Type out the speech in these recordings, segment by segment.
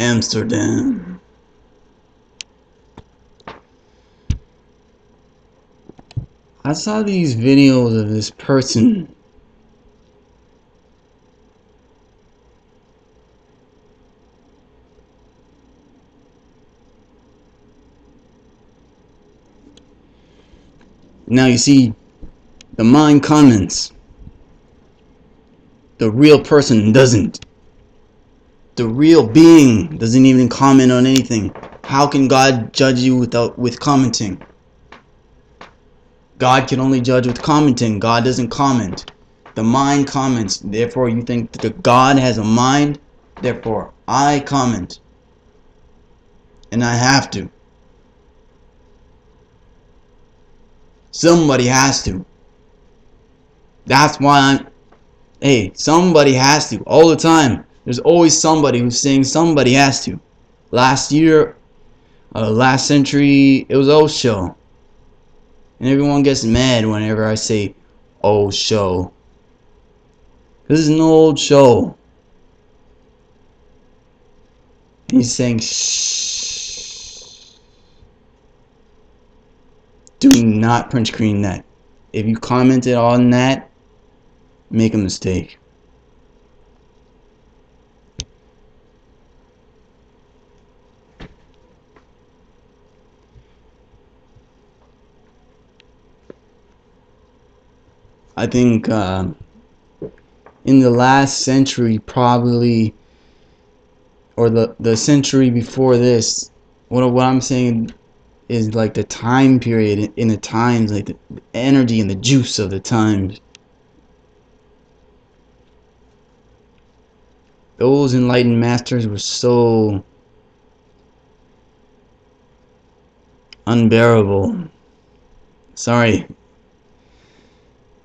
Amsterdam. I saw these videos of this person. Now you see, the mind comments. The real person doesn't. The real being doesn't even comment on anything. How can God judge you with commenting? God can only judge with commenting. God doesn't comment. The mind comments. Therefore, you think that God has a mind. Therefore, I comment. And I have to. Somebody has to. That's why hey, somebody has to. All the time. There's always somebody who's saying somebody has to. Last year, last century, it was Osho. And everyone gets mad whenever I say Osho. This is an old show. He's saying shh. Do not print screen that. If you commented on that, make a mistake. I think in the last century, probably, or the century before this, what I'm saying is like the time period in the times, like the energy and the juice of the times. Those enlightened masters were so unbearable. Sorry.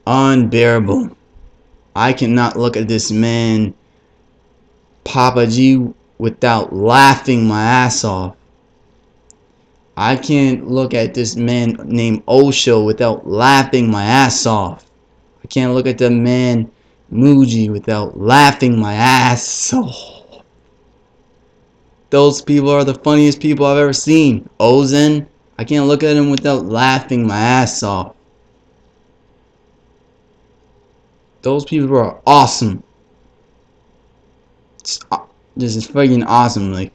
Unbearable. I cannot look at this man, Papa G, without laughing my ass off. I can't look at this man named Osho without laughing my ass off. I can't look at the man Muji without laughing my ass off. Those people are the funniest people I've ever seen. Ozen, I can't look at him without laughing my ass off. Those people are awesome. This is fucking awesome. Like,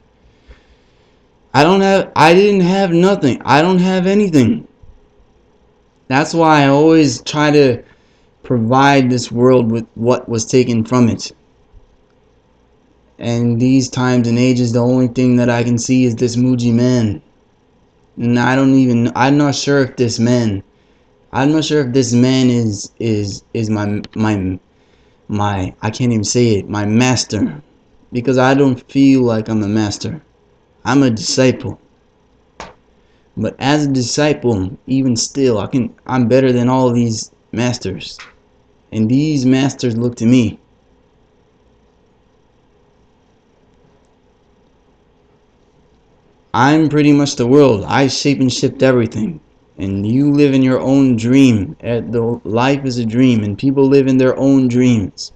I didn't have nothing. I don't have anything. That's why I always try to provide this world with what was taken from it. And these times and ages, the only thing that I can see is this Muji man. And I'm not sure if this man is my I can't even say it, my master. Because I don't feel like I'm a master. I'm a disciple. But as a disciple, even still, I'm better than all of these masters. And these masters look to me. I'm pretty much the world. I shape and shift everything. And you live in your own dream. Life is a dream, and people live in their own dreams.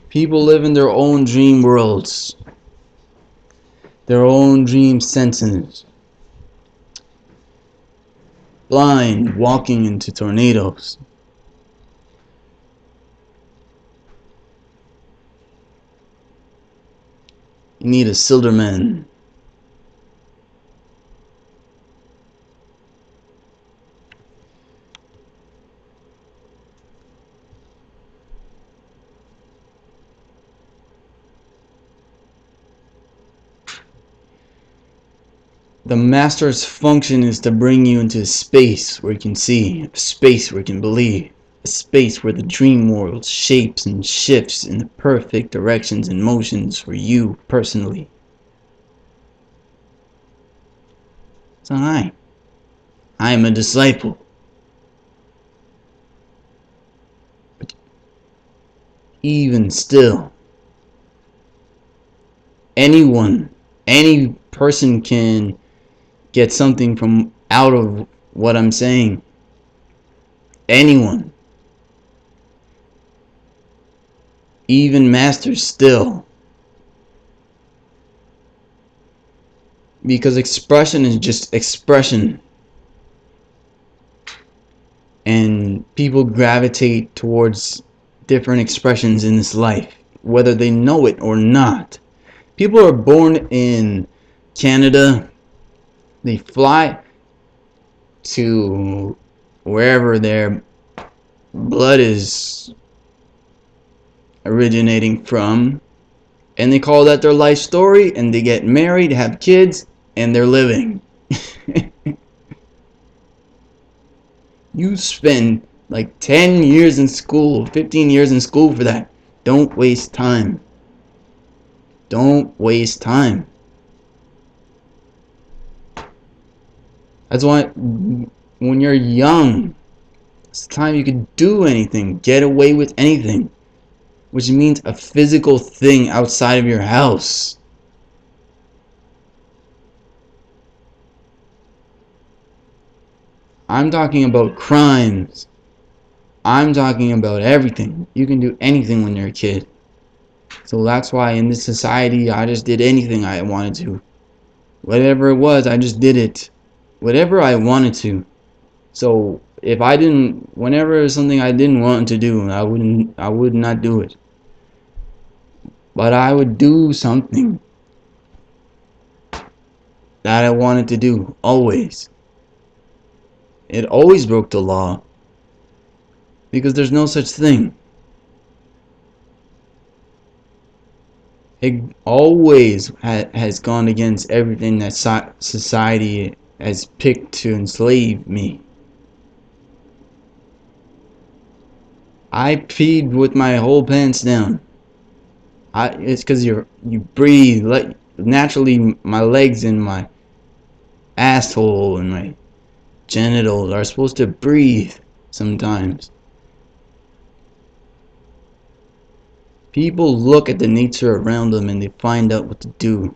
People live in their own dream worlds. Their own dream senses. Blind, walking into tornadoes. You need a Silderman. The master's function is to bring you into a space where you can see, a space where you can believe, a space where the dream world shapes and shifts in the perfect directions and motions for you personally. So I am a disciple. But even still, anyone, any person can get something from out of what I'm saying. Anyone. Even masters still. Because expression is just expression. And people gravitate towards different expressions in this life, whether they know it or not. People are born in Canada. They fly to wherever their blood is originating from, and they call that their life story, and they get married, have kids, and they're living. You spend like 10 years in school, 15 years in school for that. Don't waste time. Don't waste time. That's why when you're young, it's the time you can do anything, get away with anything, which means a physical thing outside of your house. I'm talking about crimes. I'm talking about everything. You can do anything when you're a kid. So that's why in this society, I just did anything I wanted to. Whatever it was, I just did it. Whatever I wanted to. So if I didn't, whenever it was something I didn't want to do, I would not do it. But I would do something that I wanted to do, always. It always broke the law. Because there's no such thing. It always has gone against everything that society has picked to enslave me. I peed with my whole pants down. It's because you breathe. Naturally, my legs and my asshole and my genitals are supposed to breathe sometimes. People look at the nature around them and they find out what to do.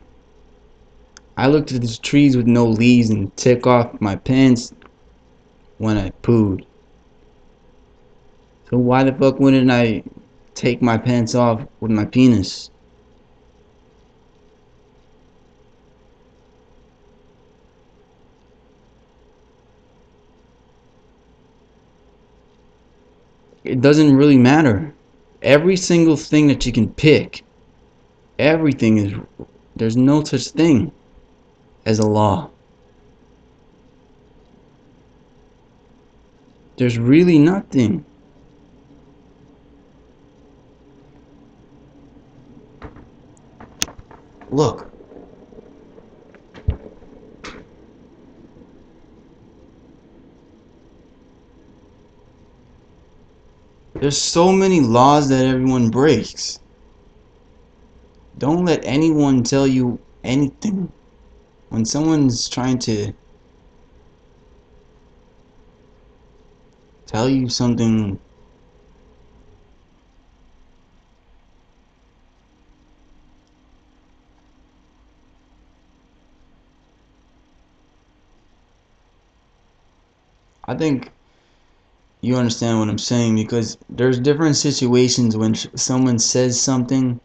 I looked at the trees with no leaves and took off my pants when I pooed. So why the fuck wouldn't I take my pants off with my penis? It doesn't really matter. Every single thing that you can pick, everything is, there's no such thing as a law. There's really nothing. Look. There's so many laws that everyone breaks. Don't let anyone tell you anything. When someone's trying to tell you something, I think you understand what I'm saying, because there's different situations when someone says something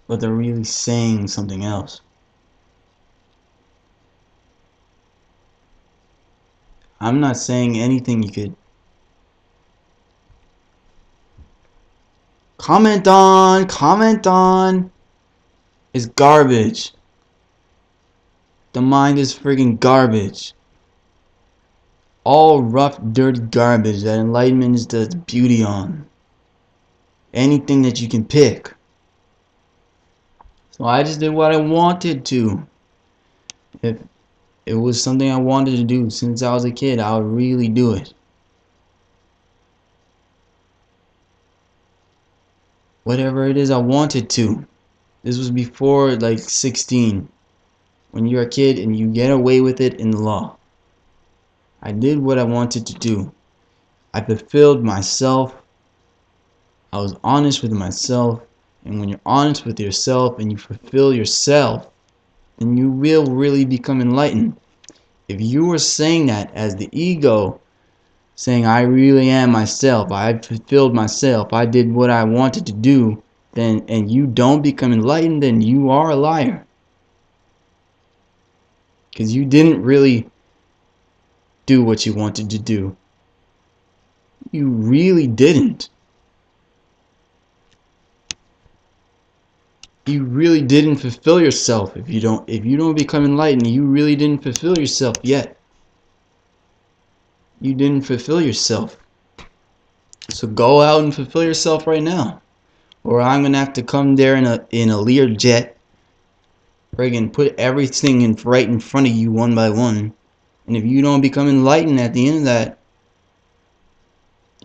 but they're really saying something else. I'm not saying anything you could comment on is garbage. The mind is friggin' garbage. All rough, dirty garbage that enlightenment is the beauty on. Anything that you can pick. So I just did what I wanted to. If it was something I wanted to do since I was a kid, I would really do it. Whatever it is I wanted to. This was before like 16. When you're a kid and you get away with it in the law. I did what I wanted to do. I fulfilled myself. I was honest with myself. And when you're honest with yourself and you fulfill yourself, then you will really become enlightened. If you were saying that as the ego, saying I really am myself, I fulfilled myself, I did what I wanted to do, then and you don't become enlightened, then you are a liar. Because you didn't really do what you wanted to do. You really didn't. You really didn't fulfill yourself. If you don't become enlightened, you really didn't fulfill yourself yet. You didn't fulfill yourself. So go out and fulfill yourself right now. Or I'm gonna have to come there in a Learjet, friggin' put everything right in front of you one by one. And if you don't become enlightened at the end of that,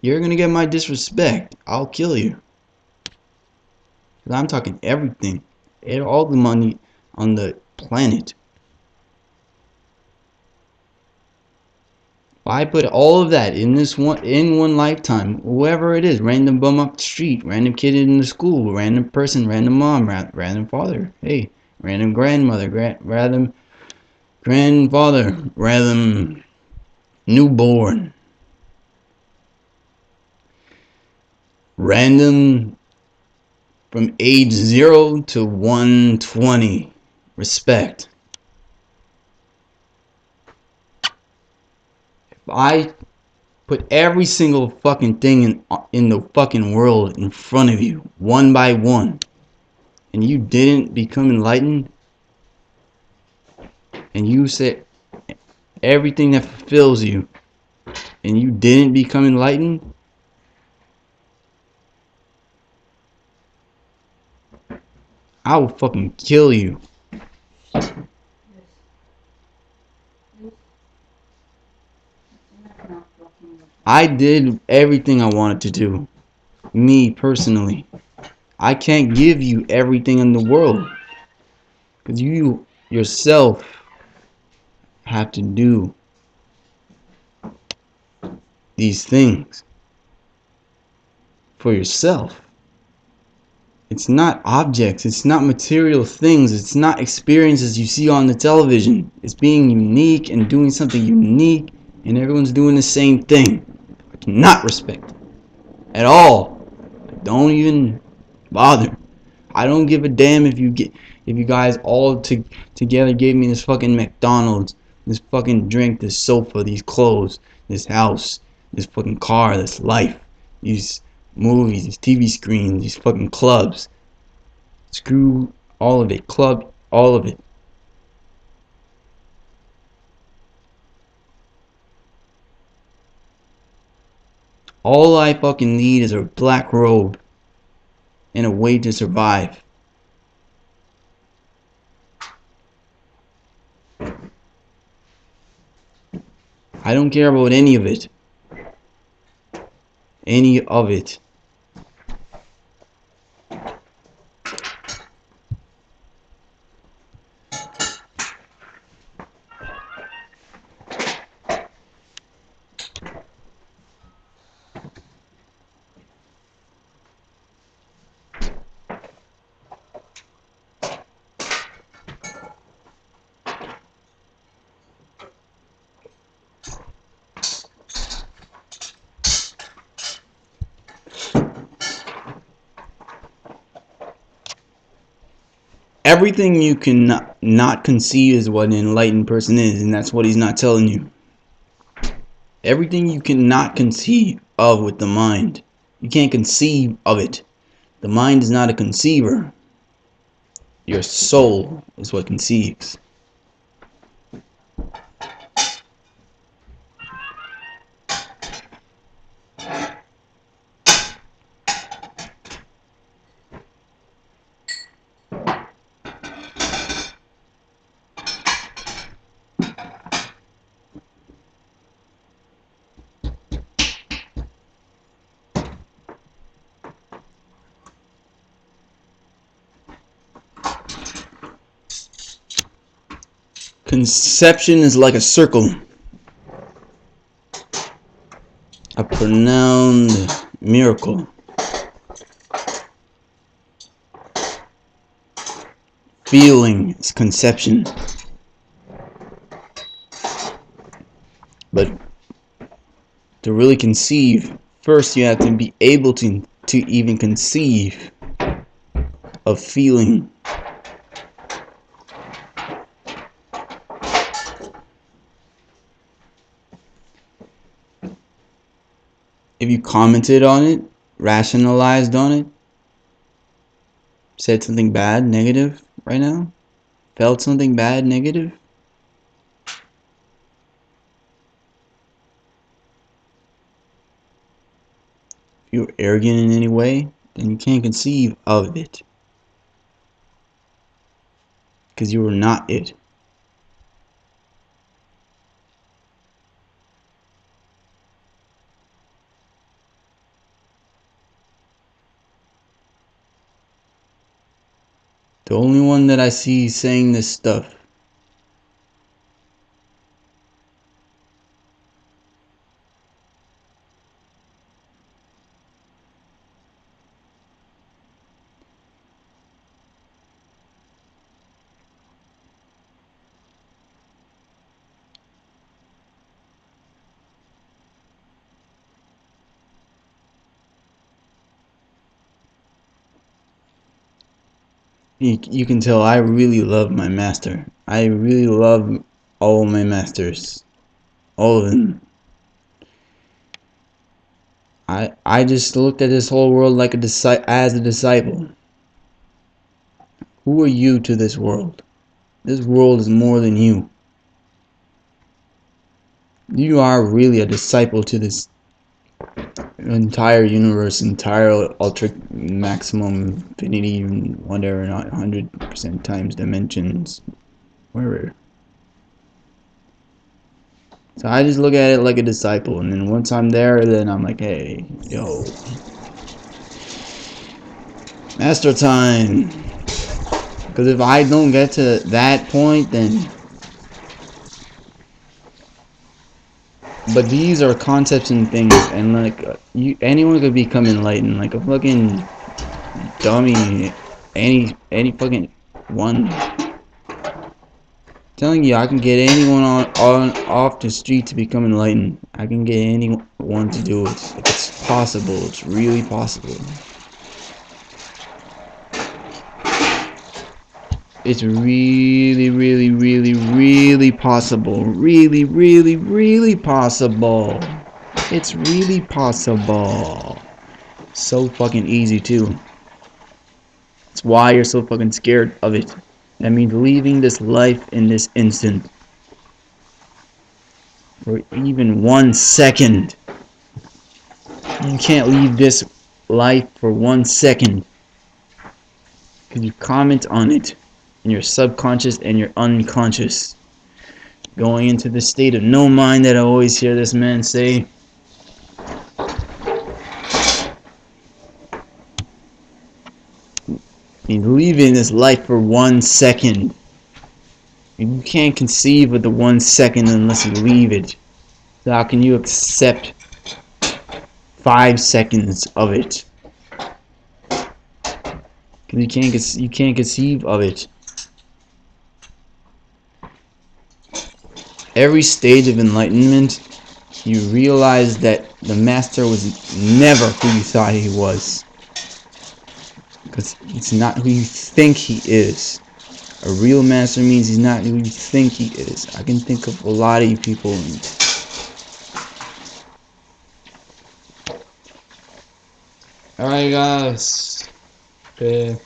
you're gonna get my disrespect. I'll kill you. Because I'm talking everything. All the money on the planet. If I put all of that in one lifetime, whoever it is, random bum up the street, random kid in the school, random person, random mom, random father, hey, random grandmother, random grandfather, random newborn, random from age 0 to 120. Respect. If I put every single fucking thing in the fucking world in front of you, one by one, and you didn't become enlightened, and you said everything that fulfills you, and you didn't become enlightened, I will fucking kill you. I did everything I wanted to do. Me, personally. I can't give you everything in the world. Because you, yourself, have to do these things for yourself. It's not objects, it's not material things, it's not experiences you see on the television. It's being unique and doing something unique, and everyone's doing the same thing. I cannot respect it at all. Don't even bother. I don't give a damn if you guys all together gave me this fucking McDonald's, this fucking drink, this sofa, these clothes, this house, this fucking car, this life, these movies, these TV screens, these fucking clubs. Screw all of it. Club, all of it. All I fucking need is a black robe and a way to survive. I don't care about any of it. Any of it. Everything you can not conceive is what an enlightened person is, and that's what he's not telling you. Everything you cannot conceive of with the mind. You can't conceive of it. The mind is not a conceiver. Your soul is what conceives. Conception is like a circle. A pronounced miracle. feeling is conception. But to really conceive, first you have to be able to even conceive of feeling. If you commented on it, rationalized on it, said something bad, negative right now, felt something bad, negative, if you're arrogant in any way, then you can't conceive of it. Because you are not it. The only one that I see saying this stuff you can tell I really love my master. I really love all my masters. All of them. I just looked at this whole world like as a disciple. Who are you to this world? This world is more than you. You are really a disciple to this entire universe, entire ultra maximum infinity, whatever, not 100% times dimensions, whatever. So I just look at it like a disciple, and then once I'm there, then I'm like, hey, yo, master time. Because if I don't get to that point, then... But these are concepts and things, and like, anyone could become enlightened, like a fucking dummy, any fucking one. Telling you, I can get anyone on off the street to become enlightened. I can get anyone to do it. It's possible. It's really possible. It's really, really, really, really possible. Really, really, really possible. It's really possible. So fucking easy too. That's why you're so fucking scared of it. That means leaving this life in this instant. For even 1 second. You can't leave this life for 1 second. Because you comment on it in your subconscious and your unconscious. Going into the state of no mind that I always hear this man say. He's leaving this life for 1 second. You can't conceive of the 1 second unless you leave it. So how can you accept 5 seconds of it? Because you can't conceive of it. Every stage of enlightenment, you realize that the master was never who you thought he was. Because it's not who you think he is. A real master means he's not who you think he is. I can think of a lot of you people. Alright guys. Okay.